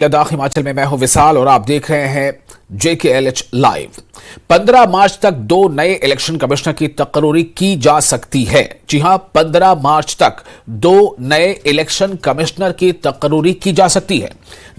लद्दाख हिमाचल में मैं हूं विशाल और आप देख रहे हैं JKLH लाइव। 15 मार्च तक 2 नए इलेक्शन कमिश्नर की तकरीरी की जा सकती है। जी हां, 15 मार्च तक 2 नए इलेक्शन कमिश्नर की तकरीरी की जा सकती है।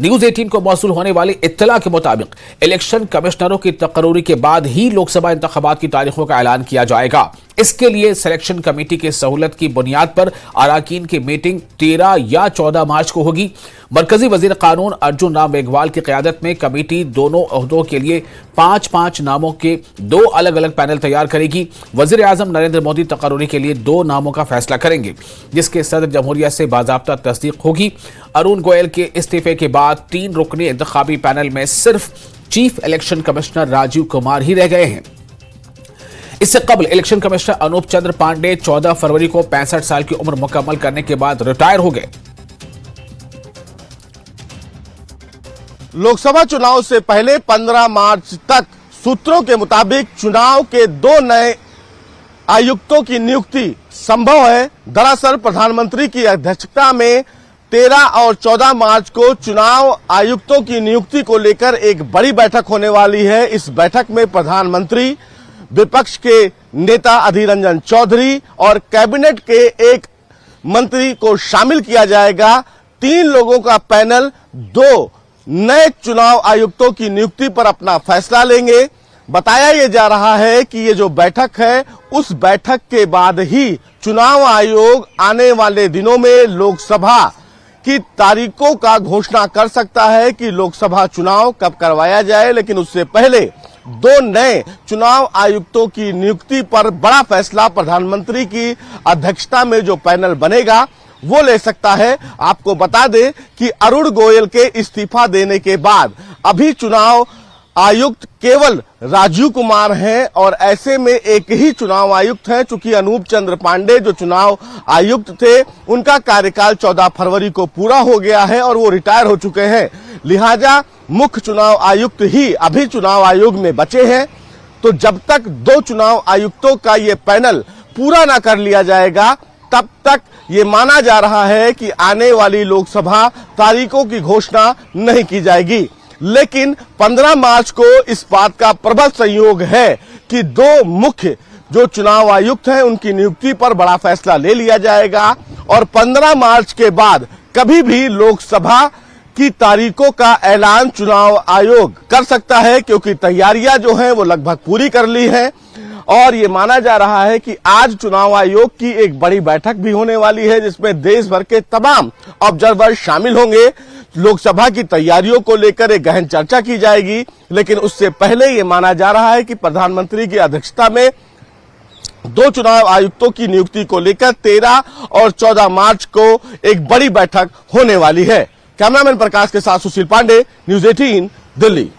न्यूज 18 को मौसूल होने वाली इत्तला के मुताबिक इलेक्शन कमिश्नरों की तकरीरी के बाद ही लोकसभा इंतखाबात की तारीखों का ऐलान किया जाएगा। इसके लिए सिलेक्शन कमेटी की सहूलत की बुनियाद पर अराकीन की मीटिंग 13 या 14 मार्च को होगी। मरकजी वजीर कानून अर्जुन राम मेघवाल की क़यादत में कमेटी दोनों ओहदों के लिए 5-5 नामों के 2 अलग अलग पैनल तैयार करेगी। वजीर आजम नरेंद्र मोदी तकरीरी के लिए 2 नामों का फैसला करेंगे, जिसके सदर जमहूरिया से बाज़ाब्ता तस्दीक होगी। अरुण गोयल के इस्तीफे के बाद 3 रुकनी इंतखाबी पैनल में सिर्फ chief election commissioner Rajiv Kumar ही रह गए हैं। इससे कबल इलेक्शन कमिश्नर अनूप चंद्र पांडे 14 फरवरी को 65 साल की उम्र मुकम्मल करने के बाद रिटायर हो गए। लोकसभा चुनाव से पहले 15 मार्च तक सूत्रों के मुताबिक चुनाव के 2 नए आयुक्तों की नियुक्ति संभव है। दरअसल प्रधानमंत्री की अध्यक्षता में 13 और 14 मार्च को चुनाव आयुक्तों की नियुक्ति को लेकर एक बड़ी बैठक होने वाली है। इस बैठक में प्रधानमंत्री, विपक्ष के नेता अधीर रंजन चौधरी और कैबिनेट के एक मंत्री को शामिल किया जाएगा। 3 लोगों का पैनल 2 नए चुनाव आयुक्तों की नियुक्ति पर अपना फैसला लेंगे। बताया यह जा रहा है कि ये जो बैठक है, उस बैठक के बाद ही चुनाव आयोग आने वाले दिनों में लोकसभा की तारीखों का घोषणा कर सकता है कि लोकसभा चुनाव कब करवाया जाए। लेकिन उससे पहले 2 नए चुनाव आयुक्तों की नियुक्ति पर बड़ा फैसला प्रधानमंत्री की अध्यक्षता में जो पैनल बनेगा वो ले सकता है। आपको बता दें कि अरुण गोयल के इस्तीफा देने के बाद अभी चुनाव आयुक्त केवल राजीव कुमार हैं और ऐसे में एक ही चुनाव आयुक्त हैं। चूंकि अनूप चंद्र पांडे जो चुनाव आयुक्त थे, उनका कार्यकाल 14 फरवरी को पूरा हो गया है और वो रिटायर हो चुके हैं। लिहाजा मुख्य चुनाव आयुक्त ही अभी चुनाव आयोग में बचे हैं। तो जब तक 2 चुनाव आयुक्तों का ये पैनल पूरा ना कर लिया जाएगा, तब तक ये माना जा रहा है कि आने वाली लोकसभा तारीखों की घोषणा नहीं की जाएगी। लेकिन 15 मार्च को इस बात का प्रबल संयोग है कि 2 मुख्य जो चुनाव आयुक्त हैं उनकी नियुक्ति पर बड़ा फैसला ले लिया जाएगा और 15 मार्च के बाद कभी भी लोकसभा की तारीखों का ऐलान चुनाव आयोग कर सकता है, क्योंकि तैयारियां जो हैं वो लगभग पूरी कर ली हैं। और ये माना जा रहा है कि आज चुनाव आयोग की एक बड़ी बैठक भी होने वाली है, जिसमें देश भर के तमाम ऑब्जर्वर शामिल होंगे। लोकसभा की तैयारियों को लेकर एक गहन चर्चा की जाएगी। लेकिन उससे पहले ये माना जा रहा है कि प्रधानमंत्री की अध्यक्षता में 2 चुनाव आयुक्तों की नियुक्ति को लेकर 13 और 14 मार्च को एक बड़ी बैठक होने वाली है। कैमरामैन प्रकाश के साथ सुशील पांडे, न्यूज 18 दिल्ली।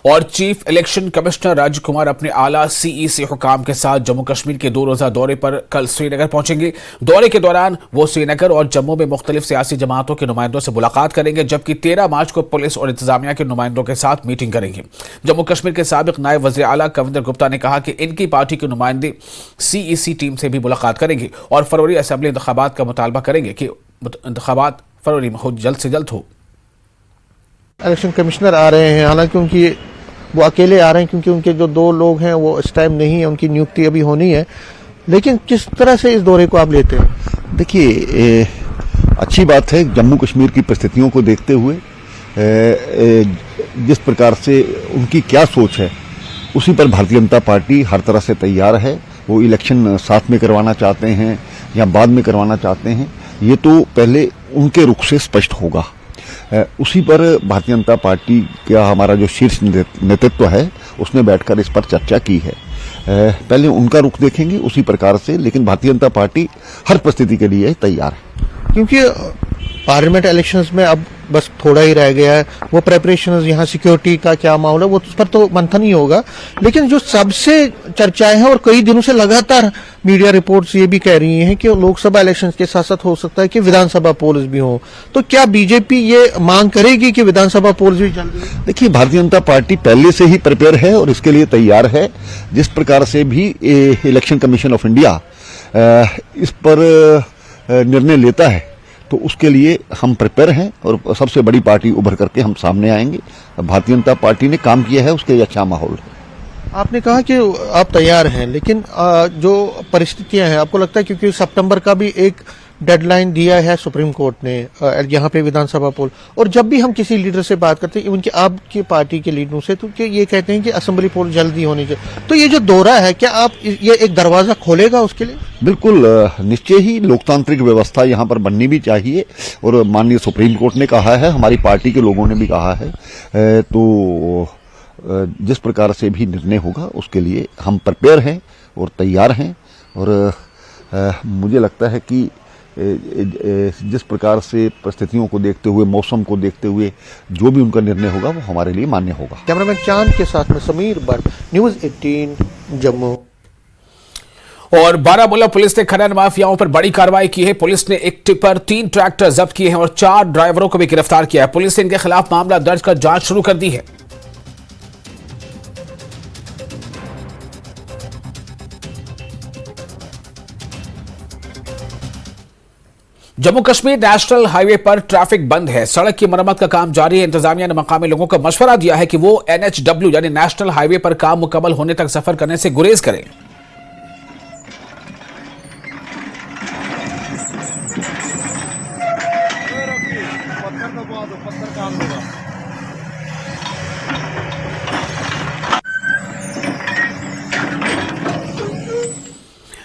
और chief election commissioner Rajiv Kumar अपने आला CEC हुकाम के साथ जम्मू कश्मीर के 2 रोजा दौरे पर कल श्रीनगर पहुंचेंगे। दौरे के दौरान वो श्रीनगर और जम्मू में मुख्तलिफ सियासी जमातों के नुमाइंदों से मुलाकात करेंगे, जबकि 13 मार्च को पुलिस और इंतजामिया के नुमाइंदों के साथ मीटिंग करेंगे। जम्मू कश्मीर के साबिक नायब वज़ीर आला कविंदर गुप्ता ने कहा कि इनकी पार्टी के नुमाइंदे CEC टीम से भी मुलाकात करेंगे और फरवरी असेंबली इंतखाबात का मुतालबा करेंगे कि इंतखाबात फरवरी में जल्द से जल्द हो। इलेक्शन कमिश्नर आ रहे हैं, हालांकि उनकी वो अकेले आ रहे हैं क्योंकि उनके जो 2 लोग हैं वो इस टाइम नहीं है, उनकी नियुक्ति अभी होनी है। लेकिन किस तरह से इस दौरे को आप लेते हैं? देखिए, अच्छी बात है। जम्मू कश्मीर की परिस्थितियों को देखते हुए जिस प्रकार से उनकी क्या सोच है, उसी पर भारतीय जनता पार्टी हर तरह से तैयार है। वो इलेक्शन साथ में करवाना चाहते हैं या बाद में करवाना चाहते हैं, ये तो पहले उनके रुख से स्पष्ट होगा। उसी पर भारतीय जनता पार्टी का हमारा जो शीर्ष नेतृत्व है उसने बैठकर इस पर चर्चा की है। पहले उनका रुख देखेंगे उसी प्रकार से, लेकिन भारतीय जनता पार्टी हर परिस्थिति के लिए तैयार है। क्योंकि पार्लियामेंट इलेक्शंस में अब बस थोड़ा ही रह गया है। वो प्रेपरेशंस, यहाँ सिक्योरिटी का क्या माहौल है, वो उस पर तो मंथन ही होगा। लेकिन जो सबसे चर्चाएं हैं और कई दिनों से लगातार मीडिया रिपोर्ट्स ये भी कह रही हैं कि लोकसभा इलेक्शंस के साथ साथ हो सकता है कि विधानसभा पोल्स भी हो, तो क्या बीजेपी ये मांग करेगी कि विधानसभा पोल्स भी जल्दी? देखिए, भारतीय जनता पार्टी पहले से ही प्रिपेयर है और इसके लिए तैयार है। जिस प्रकार से भी इलेक्शन कमीशन ऑफ इंडिया इस पर निर्णय लेता है, तो उसके लिए हम प्रिपेयर हैं और सबसे बड़ी पार्टी उभर करके हम सामने आएंगे। भारतीय जनता पार्टी ने काम किया है, उसके लिए अच्छा माहौल है। आपने कहा कि आप तैयार हैं, लेकिन जो परिस्थितियां हैं, आपको लगता है क्योंकि सितंबर का भी एक डेडलाइन दिया है सुप्रीम कोर्ट ने यहाँ पे विधानसभा पोल, और जब भी हम किसी लीडर से बात करते हैं उनकी आपकी पार्टी के लीडरों से, तो ये कहते हैं कि असेंबली पोल जल्दी होनी चाहिए। तो ये जो दौरा है, क्या आप ये एक दरवाजा खोलेगा उसके लिए? बिल्कुल निश्चय ही लोकतांत्रिक व्यवस्था यहाँ पर बननी भी चाहिए और माननीय सुप्रीम कोर्ट ने कहा है, हमारी पार्टी के लोगों ने भी कहा है, तो जिस प्रकार से भी निर्णय होगा उसके लिए हम प्रिपेयर हैं और तैयार हैं। और मुझे लगता है कि जिस प्रकार से परिस्थितियों को देखते हुए, मौसम को देखते हुए जो भी उनका निर्णय होगा वो हमारे लिए मान्य होगा। कैमरामैन चांद के साथ में समीर भट्ट, न्यूज़ 18 जम्मू। और बारामूला पुलिस ने खनन माफियाओं पर बड़ी कार्रवाई की है। पुलिस ने एक टिपर, 3 ट्रैक्टर जब्त किए हैं और 4 ड्राइवरों को भी गिरफ्तार किया है। पुलिस ने इनके खिलाफ मामला दर्ज कर जांच शुरू कर दी है। जम्मू कश्मीर नेशनल हाईवे पर ट्रैफिक बंद है। सड़क की मरम्मत का काम जारी है। इंतजामिया ने मकामी लोगों को मशवरा दिया है कि वो NHW यानी नेशनल हाईवे पर काम मुकम्मल होने तक सफर करने से गुरेज करें।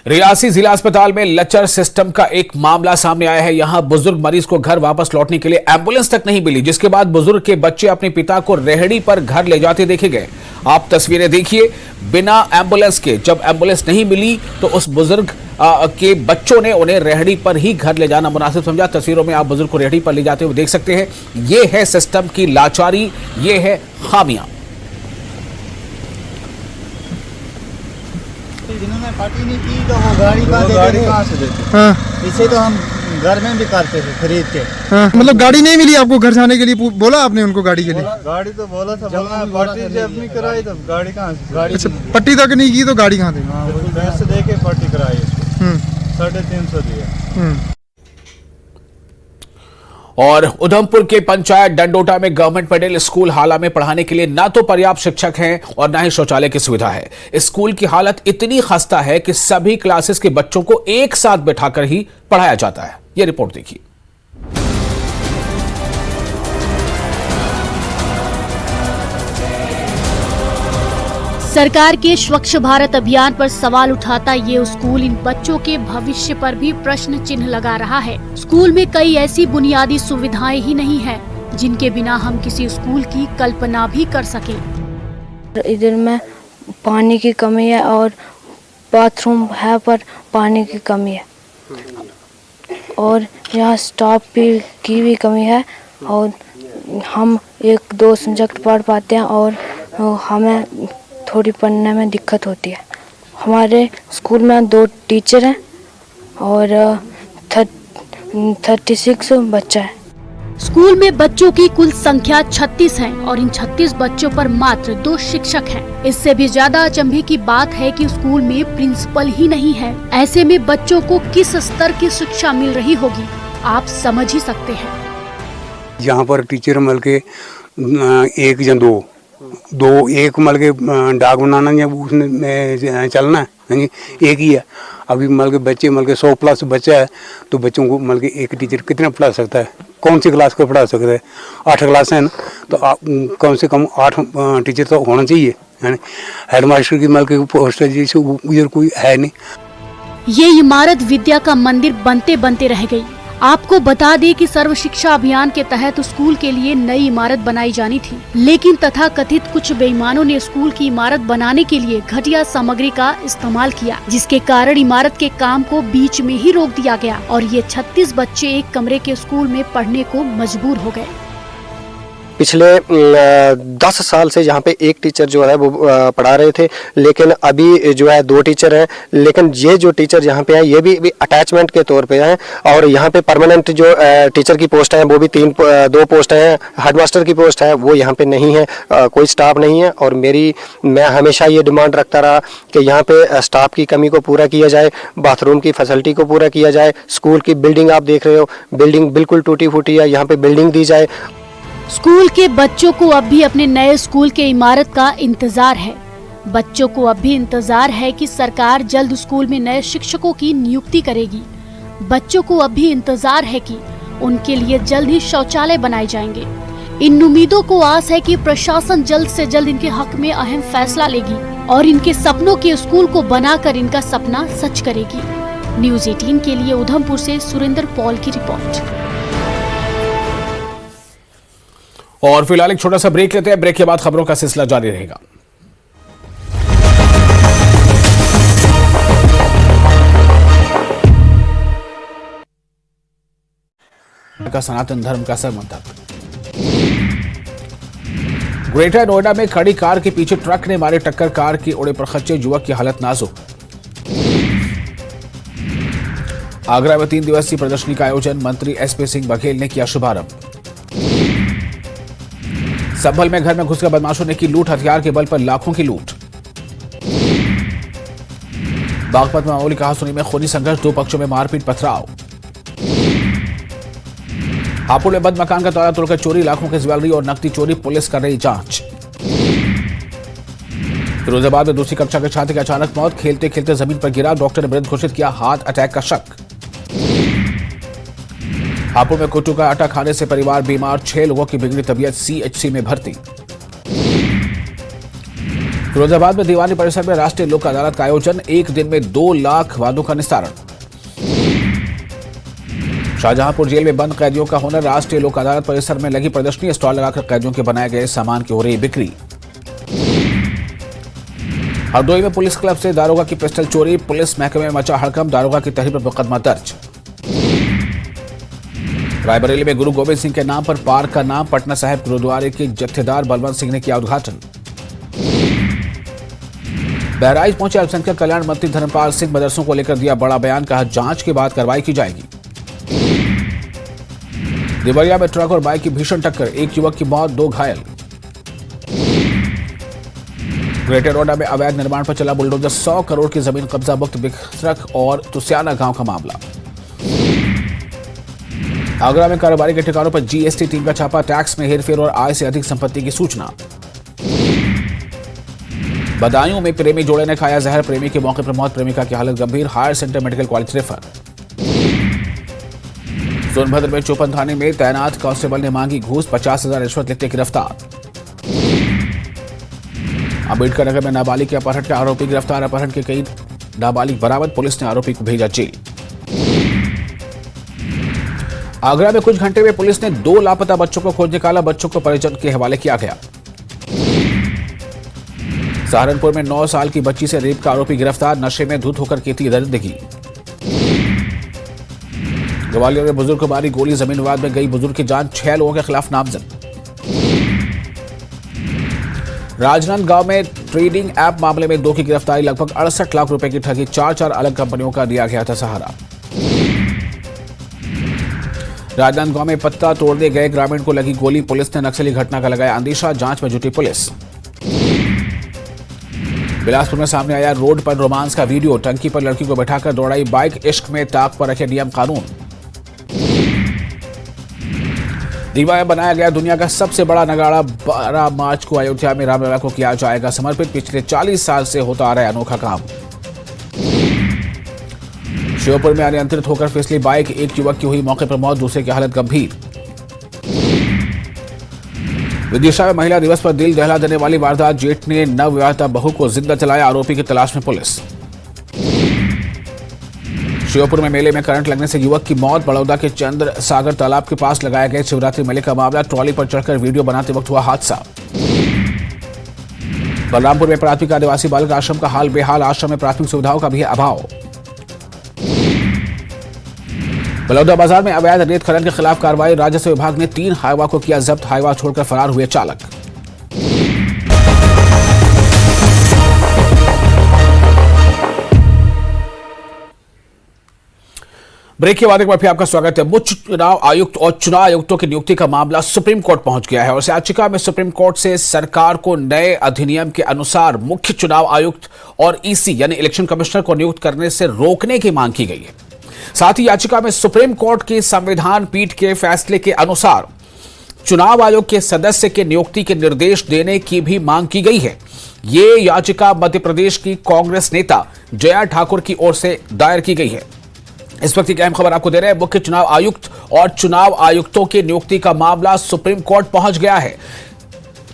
रियासी जिला अस्पताल में लचर सिस्टम का एक मामला सामने आया है। यहां बुजुर्ग मरीज को घर वापस लौटने के लिए एम्बुलेंस तक नहीं मिली, जिसके बाद बुजुर्ग के बच्चे अपने पिता को रेहड़ी पर घर ले जाते देखे गए। आप तस्वीरें देखिए, बिना एम्बुलेंस के जब एम्बुलेंस नहीं मिली तो उस बुजुर्ग के बच्चों ने उन्हें रेहड़ी पर ही घर ले जाना मुनासिब समझा। तस्वीरों में आप बुजुर्ग को रेहड़ी पर ले जाते हुए देख सकते हैं। यह है सिस्टम की लाचारी, ये है खामियां। जिन्होंने पार्टी नहीं की तो वो गाड़ी कहाँ से देते? हाँ। इसे तो हम घर में भी करते थे खरीद के। हाँ। मतलब गाड़ी नहीं मिली आपको घर जाने के लिए? बोला आपने उनको गाड़ी के लिए? गाड़ी तो बोला था, पार्टी जब नहीं कराई तो गाड़ी कहाँ से? गाड़ी अच्छा, पट्टी तक नहीं की तो गाड़ी कहाँ दी? हाँ, पैसे दे के पार्टी कराई इसको, 350 दिया। और उधमपुर के पंचायत डंडोटा में गवर्नमेंट मिडिल स्कूल हाल में पढ़ाने के लिए ना तो पर्याप्त शिक्षक हैं और ना ही शौचालय की सुविधा है। स्कूल की हालत इतनी खस्ता है कि सभी क्लासेस के बच्चों को एक साथ बैठाकर ही पढ़ाया जाता है। यह रिपोर्ट देखिए। सरकार के स्वच्छ भारत अभियान पर सवाल उठाता ये स्कूल इन बच्चों के भविष्य पर भी प्रश्न चिन्ह लगा रहा है। स्कूल में कई ऐसी बुनियादी सुविधाएं ही नहीं है जिनके बिना हम किसी स्कूल की कल्पना भी कर सके। इधर में पानी की कमी है और बाथरूम है पर पानी की कमी है और यहाँ स्टाफ की भी कमी है और हम 1-2 सब्जेक्ट पढ़ पाते हैं और हमें थोड़ी पढ़ने में दिक्कत होती है। हमारे स्कूल में 2 टीचर हैं और 36 बच्चा है। स्कूल में बच्चों की कुल संख्या 36 है और इन 36 बच्चों पर मात्र 2 शिक्षक हैं। इससे भी ज्यादा अचंभे की बात है कि स्कूल में प्रिंसिपल ही नहीं है। ऐसे में बच्चों को किस स्तर की शिक्षा मिल रही होगी, आप समझ ही सकते हैं। यहाँ पर टीचर मिल के 1 या 2 एक मल के डाक बनाना या उसमें चलना है, एक ही है। अभी मल के बच्चे मल के 100+ बच्चा है तो बच्चों को मल के एक टीचर कितना पढ़ा सकता है? कौन सी क्लास को पढ़ा सकता है? 8 क्लास है ना, तो कम से कम 8 टीचर तो होना चाहिए, है ना। हेड मास्टर की मल के पोस्ट जैसे उधर कोई है नहीं। ये इमारत विद्या का मंदिर बनते बनते रह गई। आपको बता दें कि सर्व शिक्षा अभियान के तहत स्कूल के लिए नई इमारत बनाई जानी थी, लेकिन तथाकथित कुछ बेईमानों ने स्कूल की इमारत बनाने के लिए घटिया सामग्री का इस्तेमाल किया, जिसके कारण इमारत के काम को बीच में ही रोक दिया गया और ये 36 बच्चे एक कमरे के स्कूल में पढ़ने को मजबूर हो गए। पिछले 10 साल से यहाँ पे एक टीचर जो है वो पढ़ा रहे थे, लेकिन अभी जो है 2 टीचर हैं। लेकिन ये जो टीचर यहाँ पे हैं ये भी अटैचमेंट के तौर पे हैं, और यहाँ पे परमानेंट जो टीचर की पोस्ट है वो भी 2 पोस्ट हैं। हेडमास्टर की पोस्ट है वो यहाँ पे नहीं है, कोई स्टाफ नहीं है। और मैं हमेशा ये डिमांड रखता रहा कि यहाँ पे स्टाफ की कमी को पूरा किया जाए, बाथरूम की फैसिलिटी को पूरा किया जाए। स्कूल की बिल्डिंग आप देख रहे हो, बिल्डिंग बिल्कुल टूटी फूटी है, यहाँ पे बिल्डिंग दी जाए। स्कूल के बच्चों को अब भी अपने नए स्कूल के इमारत का इंतजार है। बच्चों को अब भी इंतजार है कि सरकार जल्द स्कूल में नए शिक्षकों की नियुक्ति करेगी। बच्चों को अब भी इंतजार है कि उनके लिए जल्द ही शौचालय बनाए जाएंगे। इन उम्मीदों को आस है कि प्रशासन जल्द से जल्द इनके हक में अहम फैसला लेगी और इनके सपनों के स्कूल को बनाकर इनका सपना सच करेगी। न्यूज़ 18 के लिए उधमपुर से सुरेंद्र पॉल की रिपोर्ट। और फिलहाल एक छोटा सा ब्रेक लेते हैं। ब्रेक के बाद खबरों का सिलसिला जारी रहेगा। का सनातन धर्म का समर्थक। ग्रेटर नोएडा में खड़ी कार के पीछे ट्रक ने मारे टक्कर, कार की उड़े पर खच्चे, युवक की हालत नाजुक। आगरा में 3 दिवसीय प्रदर्शनी का आयोजन, मंत्री एसपी सिंह बघेल ने किया शुभारंभ। संभल में घर में घुसकर बदमाशों ने की लूट, हथियार के बल पर लाखों की लूट। बागपत में मामूली कहासुनी में खूनी संघर्ष, 2 पक्षों में मारपीट पथराव। हापुड़ में बंद मकान का ताला तोड़कर चोरी, लाखों की ज्वेलरी और नकदी चोरी, पुलिस कर रही जांच। फिरोजाबाद में 2वीं कक्षा के छात्र की अचानक मौत, खेलते खेलते जमीन पर गिरा, डॉक्टर ने मृत घोषित किया, हार्ट अटैक का शक। हापुड़ में कुट्टू का आटा खाने से परिवार बीमार, 6 लोगों की बिगड़ी तबीयत, सीएचसी में भर्ती। फिरोजाबाद में दीवानी परिसर में राष्ट्रीय लोक अदालत का आयोजन, 1 दिन में 2 लाख वादों का निस्तारण। शाहजहांपुर जेल में बंद कैदियों का हुनर, राष्ट्रीय लोक अदालत परिसर में लगी प्रदर्शनी, स्टॉल लगाकर कैदियों के बनाए गए सामान की हो रही बिक्री। हरदोई में पुलिस क्लब से दारोगा की पिस्टल चोरी, पुलिस महकमे में मचा हड़कंप, दारोगा की तहरीर पर मुकदमा दर्ज। रायबरेली में गुरु गोविंद सिंह के नाम पर पार्क का नाम, पटना साहिब गुरुद्वारे के जत्थेदार बलवंत सिंह ने किया उद्घाटन। बहराइच पहुंचे अल्पसंख्यक कल्याण मंत्री धर्मपाल सिंह, मदरसों को लेकर दिया बड़ा बयान, कहा जांच के बाद कार्रवाई की जाएगी। देवरिया में ट्रक और बाइक की भीषण टक्कर, 1 युवक की मौत, 2 घायल। ग्रेटर नोएडा में अवैध निर्माण पर चला बुलडोजर, 100 करोड़ की जमीन कब्जा मुक्त, बिखरक और तुसियाना गांव का मामला। आगरा में कारोबारी के ठिकानों पर जीएसटी टीम का छापा, टैक्स में हेरफेर और आय से अधिक संपत्ति की सूचना। बदायूं में प्रेमी जोड़े ने खाया जहर, प्रेमी के मौके पर मौत, प्रेमिका की हालत गंभीर, higher centre medical college refer. Sonbhadra में चौपन थाने में तैनात कांस्टेबल ने मांगी घूस, 50,000 रिश्वत लेते गिरफ्तार। अम्बेडकर नगर में नाबालिग के अपहरण के आरोपी गिरफ्तार, अपहरण के कई नाबालिग बरामद, पुलिस ने आरोपी को भेजा जेल। आगरा में कुछ घंटे में पुलिस ने 2 लापता बच्चों को खोज निकाला, बच्चों को परिजन के हवाले किया गया। सहारनपुर में 9 साल की बच्ची से रेप का आरोपी गिरफ्तार, नशे में धुत होकर की थी दरिंदगी। ग्वालियर में बुजुर्ग को मारी गोली, जमीन विवाद में गई बुजुर्ग की जान, 6 लोगों के खिलाफ नामजद। राजनांदगांव में ट्रेडिंग ऐप मामले में 2 की गिरफ्तारी, लगभग 68 लाख रुपए की ठगी, 4 अलग कंपनियों का दिया गया था सहारा। राजनांदगांव में पत्ता तोड़ने गए ग्रामीण को लगी गोली, पुलिस ने नक्सली घटना का लगाया अंदेशा, जांच में जुटी पुलिस। बिलासपुर में सामने आया रोड पर रोमांस का वीडियो, टंकी पर लड़की को बैठाकर दौड़ाई बाइक, इश्क में ताक पर रखे नियम कानून। रीवा में बनाया गया दुनिया का सबसे बड़ा नगाड़ा, 12 मार्च को अयोध्या में रामलला को किया जाएगा समर्पित, पिछले 40 साल से होता आ रहा है अनोखा काम। श्योपुर में अनियंत्रित होकर फिसली बाइक, 1 युवक की हुई मौके पर मौत, दूसरे की हालत गंभीर। विदिशा में महिला दिवस पर दिल दहला देने वाली वारदात, जेठ ने नवविवाहिता बहू को जिंदा जलाया, आरोपी की तलाश में पुलिस। श्योपुर में मेले में करंट लगने से युवक की मौत, बड़ौदा के चंद्र सागर तालाब के पास लगाए गए शिवरात्रि मेले का मामला, ट्रॉली पर चढ़कर वीडियो बनाते वक्त हुआ हादसा। बलरामपुर में प्राथमिक आदिवासी बालक आश्रम का हाल बेहाल, आश्रम में प्राथमिक सुविधाओं का भी अभाव। बलौदा बाजार में अवैध रेत खनन के खिलाफ कार्रवाई। राजस्व विभाग ने 3 हाईवा को किया जब्त। हाईवा छोड़कर फरार हुए चालक। ब्रेक के बाद एक बार फिर आपका स्वागत है। मुख्य चुनाव आयुक्त और चुनाव आयुक्तों की नियुक्ति का मामला सुप्रीम कोर्ट पहुंच गया है और याचिका में सुप्रीम कोर्ट से सरकार को नए अधिनियम के अनुसार मुख्य चुनाव आयुक्त और ईसी यानी इलेक्शन कमिश्नर को नियुक्त करने से रोकने की मांग की गई है। साथ ही याचिका में सुप्रीम कोर्ट की संविधान पीठ के फैसले के अनुसार चुनाव आयोग के सदस्य के नियुक्ति के निर्देश देने की भी मांग की गई है। ये याचिका मध्य प्रदेश की कांग्रेस नेता जया ठाकुर की ओर से दायर की गई है। इस वक्त की अहम खबर आपको दे रहे हैं। मुख्य चुनाव आयुक्त और चुनाव आयुक्तों की नियुक्ति का मामला सुप्रीम कोर्ट पहुंच गया है।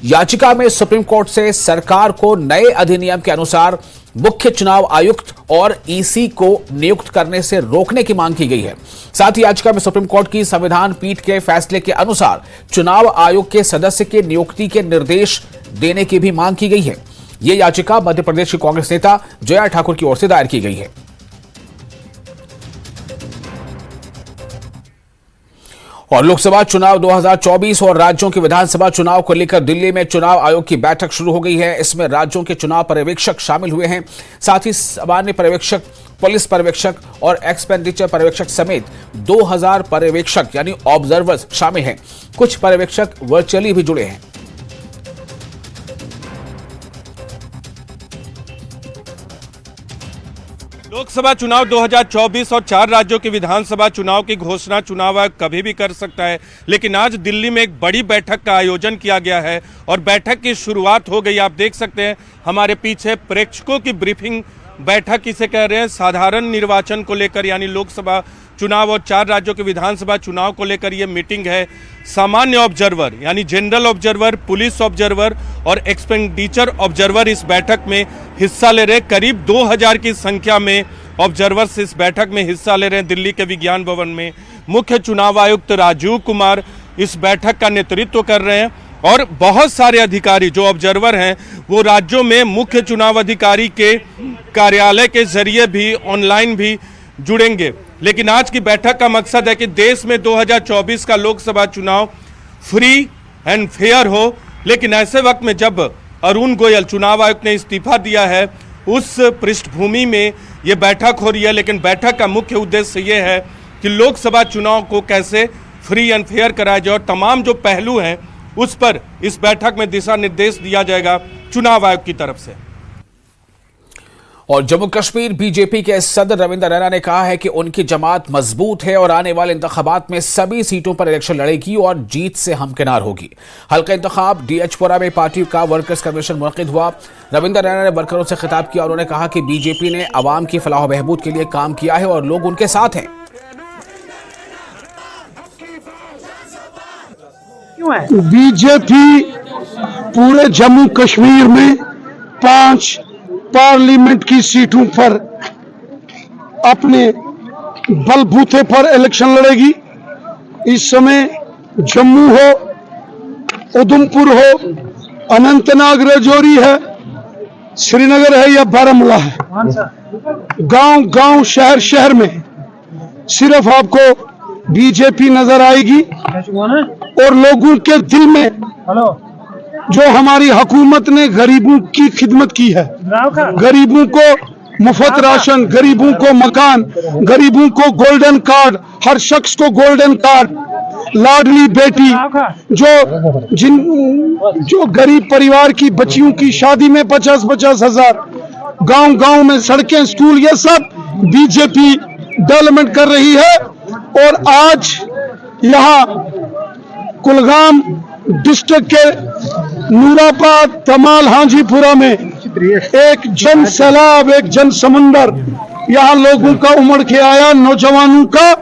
याचिका में सुप्रीम कोर्ट से सरकार को नए अधिनियम के अनुसार मुख्य चुनाव आयुक्त और ईसी को नियुक्त करने से रोकने की मांग की गई है। साथ ही याचिका में सुप्रीम कोर्ट की संविधान पीठ के फैसले के अनुसार चुनाव आयोग के सदस्य के नियुक्ति के निर्देश देने की भी मांग की गई है। यह याचिका मध्य प्रदेश की कांग्रेस नेता जया ठाकुर की ओर से दायर की गई है। और लोकसभा चुनाव 2024 और राज्यों के विधानसभा चुनाव को लेकर दिल्ली में चुनाव आयोग की बैठक शुरू हो गई है। इसमें राज्यों के चुनाव पर्यवेक्षक शामिल हुए हैं। साथ ही सामान्य पर्यवेक्षक, पुलिस पर्यवेक्षक और एक्सपेंडिचर पर्यवेक्षक समेत 2000 पर्यवेक्षक यानी ऑब्जर्वर्स शामिल हैं। कुछ पर्यवेक्षक वर्चुअली भी जुड़े हैं। लोकसभा चुनाव 2024 और 4 राज्यों के विधानसभा चुनाव की घोषणा चुनाव आयोग कभी भी कर सकता है, लेकिन आज दिल्ली में एक बड़ी बैठक का आयोजन किया गया है और बैठक की शुरुआत हो गई। आप देख सकते हैं हमारे पीछे प्रेक्षकों की ब्रीफिंग बैठक इसे कह रहे हैं। साधारण निर्वाचन को लेकर यानी लोकसभा चुनाव और 4 राज्यों के विधानसभा चुनाव को लेकर यह मीटिंग है। सामान्य ऑब्जर्वर यानी जनरल ऑब्जर्वर, पुलिस ऑब्जर्वर और एक्सपेंडिचर ऑब्जर्वर इस बैठक में हिस्सा ले रहे। करीब 2000 की संख्या में ऑब्जर्वर्स इस बैठक में हिस्सा ले रहे हैं। दिल्ली के विज्ञान भवन में मुख्य चुनाव आयुक्त राजीव कुमार इस बैठक का नेतृत्व कर रहे हैं और बहुत सारे अधिकारी जो ऑब्जर्वर हैं वो राज्यों में मुख्य चुनाव अधिकारी के कार्यालय के जरिए भी ऑनलाइन भी जुड़ेंगे। लेकिन आज की बैठक का मकसद है कि देश में 2024 का लोकसभा चुनाव फ्री एंड फेयर हो। लेकिन ऐसे वक्त में जब अरुण गोयल चुनाव आयुक्त ने इस्तीफा दिया है, उस पृष्ठभूमि में ये बैठक हो रही है। लेकिन बैठक का मुख्य उद्देश्य ये है कि लोकसभा चुनाव को कैसे फ्री एंड फेयर कराया जाए और तमाम जो पहलू हैं उस पर इस बैठक में दिशा निर्देश दिया जाएगा चुनाव आयोग की तरफ से। और जम्मू कश्मीर बीजेपी के सदर रविंदर रैना ने कहा है कि उनकी जमात मजबूत है और आने वाले इंतखाबात में सभी सीटों पर इलेक्शन लड़ेगी और जीत से हमकिनार होगी। हल्का इंतखाब डीएचपुरा में पार्टी का वर्कर्स कन्वेंशन मुनक्किद हुआ। रविंदर रैना ने वर्करों से खिताब किया। उन्होंने कहा कि बीजेपी ने आवाम की फलाह बहबूद के लिए काम किया है और लोग उनके साथ हैं। बीजेपी पूरे जम्मू कश्मीर में 5 पार्लियामेंट की सीटों पर अपने बलबूते पर इलेक्शन लड़ेगी। इस समय जम्मू हो, उधमपुर हो, अनंतनाग राजौरी है, श्रीनगर है या बारामूला है, गांव गांव शहर शहर में सिर्फ आपको बीजेपी नजर आएगी और लोगों के दिल में जो हमारी हुकूमत ने गरीबों की खिदमत की है, गरीबों को मुफ्त राशन, गरीबों को मकान, गरीबों को गोल्डन कार्ड, हर शख्स को गोल्डन कार्ड, लाडली बेटी, जो गरीब परिवार की बच्चियों की शादी में 50-50 हजार, गांव गांव में सड़कें, स्कूल, ये सब बीजेपी डेवलपमेंट कर रही है। और आज यहाँ कुलगाम डिस्ट्रिक्ट के नूराबाद, तमाल, हाजीपुरा में एक जन सैलाब, एक जन समंदर यहाँ लोगों का उमड़ के आया, नौजवानों का।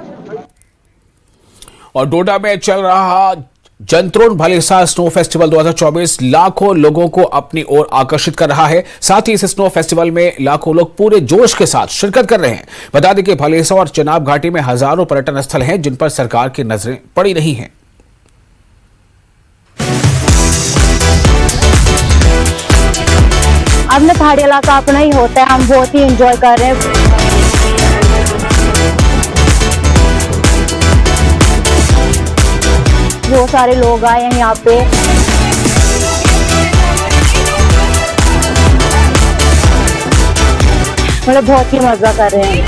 और डोडा में चल रहा जंत्रोन भलेसा स्नो फेस्टिवल 2024 लाखों लोगों को अपनी ओर आकर्षित कर रहा है। साथ ही इस स्नो फेस्टिवल में लाखों लोग पूरे जोश के साथ शिरकत कर रहे हैं। बता दें कि भलेसा और चनाब घाटी में हजारों पर्यटन स्थल हैं जिन पर सरकार की नजरें पड़ी रही हैं। अपना पहाड़ी इलाका अपना ही होता है, हम बहुत ही एंजॉय कर रहे हैं। बहुत सारे लोग आए हैं यहाँ पे। मतलब बहुत ही मजा कर रहे हैं।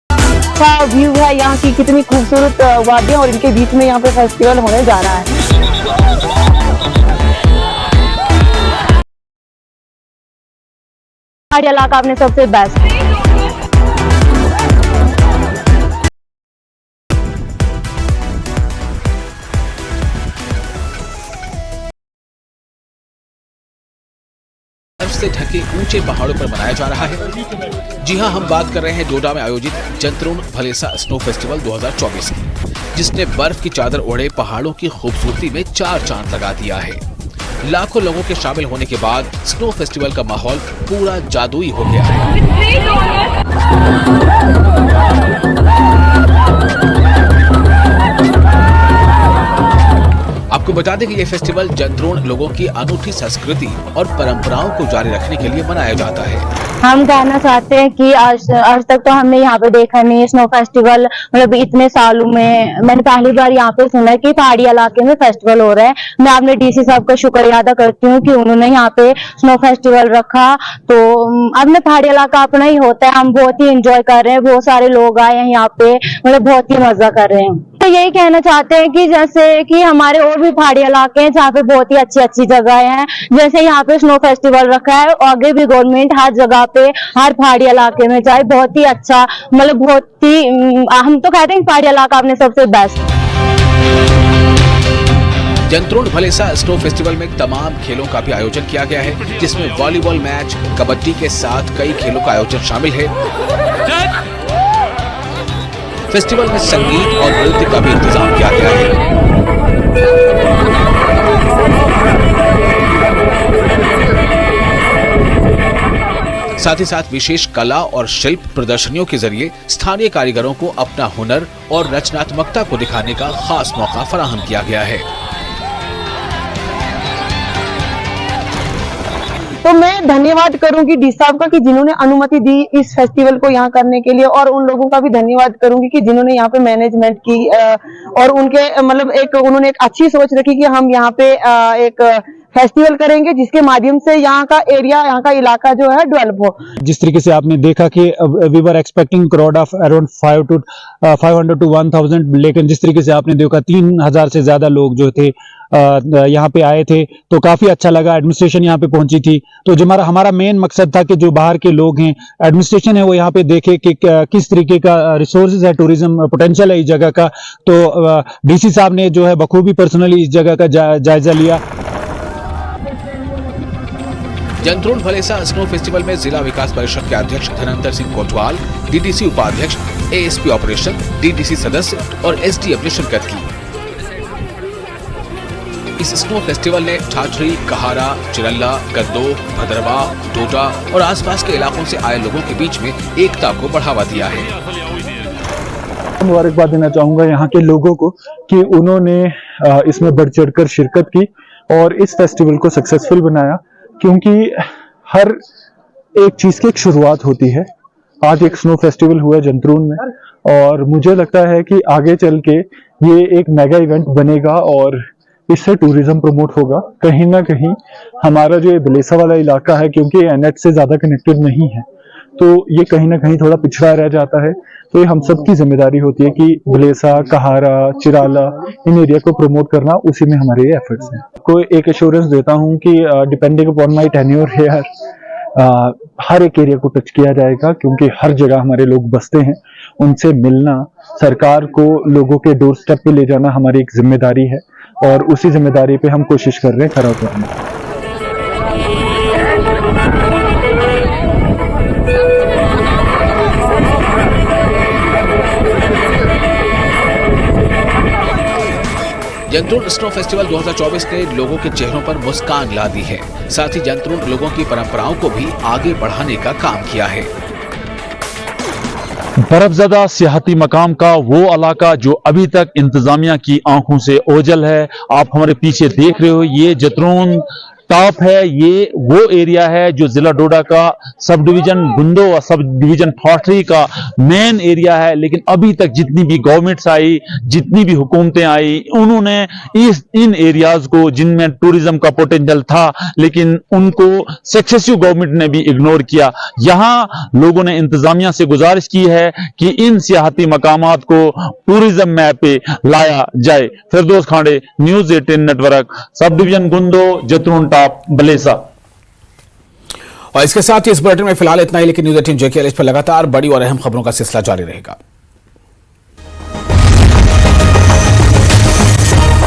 अच्छा व्यू है यहाँ की, कितनी खूबसूरत वादियां और इनके बीच में यहाँ पे फेस्टिवल होने जा रहा है। पहाड़ी इलाका आपने सबसे बेस्ट। से ढके ऊंचे पहाड़ों पर मनाया जा रहा है। जी हां, हम बात कर रहे हैं डोडा में आयोजित जंतरोन भलेसा स्नो फेस्टिवल 2024 की, जिसने बर्फ की चादर ओढ़े पहाड़ों की खूबसूरती में चार चांद लगा दिया है। लाखों लोगों के शामिल होने के बाद स्नो फेस्टिवल का माहौल पूरा जादुई हो गया है। आपको बता दें कि ये फेस्टिवल जंतरोन लोगों की अनूठी संस्कृति और परंपराओं को जारी रखने के लिए मनाया जाता है। हम कहना चाहते हैं कि आज तक तो हमने यहाँ पे देखा नहीं स्नो फेस्टिवल, मतलब इतने सालों में मैंने पहली बार यहाँ पे सुना है कि पहाड़ी इलाके में फेस्टिवल हो रहा है। मैं अपने डीसी साहब का शुक्रिया अदा करती हूँ कि उन्होंने यहाँ पे स्नो फेस्टिवल रखा। तो अपने पहाड़ी इलाका अपना ही होता है, हम बहुत ही एंजॉय कर रहे हैं। बहुत सारे लोग आए हैं यहाँ पे, मतलब बहुत ही मजा कर रहे हैं। तो यही कहना चाहते हैं कि जैसे कि हमारे और भी पहाड़ी इलाके हैं जहाँ पे बहुत ही अच्छी अच्छी जगह हैं, जैसे यहाँ पे स्नो फेस्टिवल रखा है, आगे भी गवर्नमेंट हर जगह पे हर पहाड़ी इलाके में जाए। बहुत ही अच्छा, मतलब बहुत ही हम तो कहते हैं पहाड़ी इलाका अपने सबसे बेस्ट। जंतरोन भलेसा स्नो फेस्टिवल में तमाम खेलों का भी आयोजन किया गया है, जिसमें वॉलीबॉल मैच, कबड्डी के साथ कई खेलों का आयोजन शामिल है। फेस्टिवल में संगीत और नृत्य का भी इंतजाम किया गया है। साथ ही साथ विशेष कला और शिल्प प्रदर्शनियों के जरिए स्थानीय कारीगरों को अपना हुनर और रचनात्मकता को दिखाने का खास मौका फराहम किया गया है। तो मैं धन्यवाद करूंगी डी साहब का कि जिन्होंने अनुमति दी इस फेस्टिवल को यहाँ करने के लिए, और उन लोगों का भी धन्यवाद करूंगी कि जिन्होंने यहाँ पे मैनेजमेंट की और उनके मतलब उन्होंने एक अच्छी सोच रखी कि हम यहाँ पे एक फेस्टिवल करेंगे जिसके माध्यम से यहाँ का एरिया, यहाँ का इलाका जो है डेवलप हो। जिस तरीके से आपने देखा कि we were expecting crowd of around 500 to 1000, लेकिन जिस तरीके से आपने देखा 3000 से ज्यादा लोग जो थे यहाँ पे आए थे, तो काफी अच्छा लगा। एडमिनिस्ट्रेशन यहाँ पे पहुंची थी, तो जो हमारा मेन मकसद था कि जो बाहर के लोग हैं, एडमिनिस्ट्रेशन है, वो यहाँ पे देखे कि किस तरीके का रिसोर्सेज है, टूरिज्म पोटेंशियल है इस जगह का। तो डीसी साहब ने जो है बखूबी पर्सनली इस जगह का जायजा लिया। जंतरोन भलेसा स्नो फेस्टिवल में जिला विकास परिषद के अध्यक्ष धनंतर सिंह कोटवाल, डीडीसी उपाध्यक्ष, एएसपी ऑपरेशन, डीडीसी सदस्य और एसडीएम ने शिरकत की। इस स्नो फेस्टिवल ने ठाठरी, कहारा, चिरल्ला, गद्दो, भद्रवा, डोडा और आसपास के इलाकों से आए लोगों के बीच में एकता को बढ़ावा दिया है। मुबारकबाद देना चाहूंगा यहाँ के लोगों को कि उन्होंने इसमें बढ़ चढ़कर शिरकत की और इस फेस्टिवल को सक्सेसफुल बनाया, क्योंकि हर एक चीज की एक शुरुआत होती है। आज एक स्नो फेस्टिवल हुआ जंतरोन में, और मुझे लगता है कि आगे चल के ये एक मेगा इवेंट बनेगा और इससे टूरिज्म प्रमोट होगा। कहीं ना कहीं हमारा जो ये भलेसा वाला इलाका है, क्योंकि एनएच से ज्यादा कनेक्टेड नहीं है, तो ये कहीं ना कहीं थोड़ा पिछड़ा रह जाता है। तो ये हम सब की जिम्मेदारी होती है कि भलेसा, कहारा, चिराला, इन एरिया को प्रमोट करना, उसी में हमारे ये एफर्ट्स हैं। कोई एक एश्योरेंस देता हूँ कि depending upon my tenure here, हर एक एरिया को टच किया जाएगा, क्योंकि हर जगह हमारे लोग बसते हैं। उनसे मिलना, सरकार को लोगों के डोर स्टेप पे ले जाना हमारी एक जिम्मेदारी है, और उसी जिम्मेदारी पे हम कोशिश कर रहे हैं खरा उतरने। जंतरोन स्नो फेस्टिवल 2024 ने लोगों के चेहरों पर मुस्कान ला दी है। साथ ही जंतरोन लोगों की परंपराओं को भी आगे बढ़ाने का काम किया है। बर्फज़दा सियाहती मकाम का वो इलाका जो अभी तक इंतजामिया की आंखों से ओझल है। आप हमारे पीछे देख रहे हो, ये जंतरोन टॉप है, ये वो एरिया है जो जिला डोडा का सब डिवीजन गुंदो और सब डिवीजन फॉर्ट्री का मेन एरिया है। लेकिन अभी तक जितनी भी गवर्नमेंट्स आई, जितनी भी हुकूमतें आई, उन्होंने इन एरियाज को जिनमें टूरिज्म का पोटेंशियल था, लेकिन उनको सक्सेसिव गवर्नमेंट ने भी इग्नोर किया। यहां लोगों ने इंतजामिया से गुजारिश की है कि इन सियाहती मकामात को टूरिज्म मैप पे लाया जाए। फिरदौस खांडे, न्यूज़ 18 नेटवर्क, सब डिवीजन गुंदो, जतरून टॉप, बलेसा। और इसके साथ ही इस बुलेटिन में फिलहाल इतना ही, लेकिन न्यूज़ 18 JKLH पर लगातार बड़ी और अहम खबरों का सिलसिला जारी रहेगा।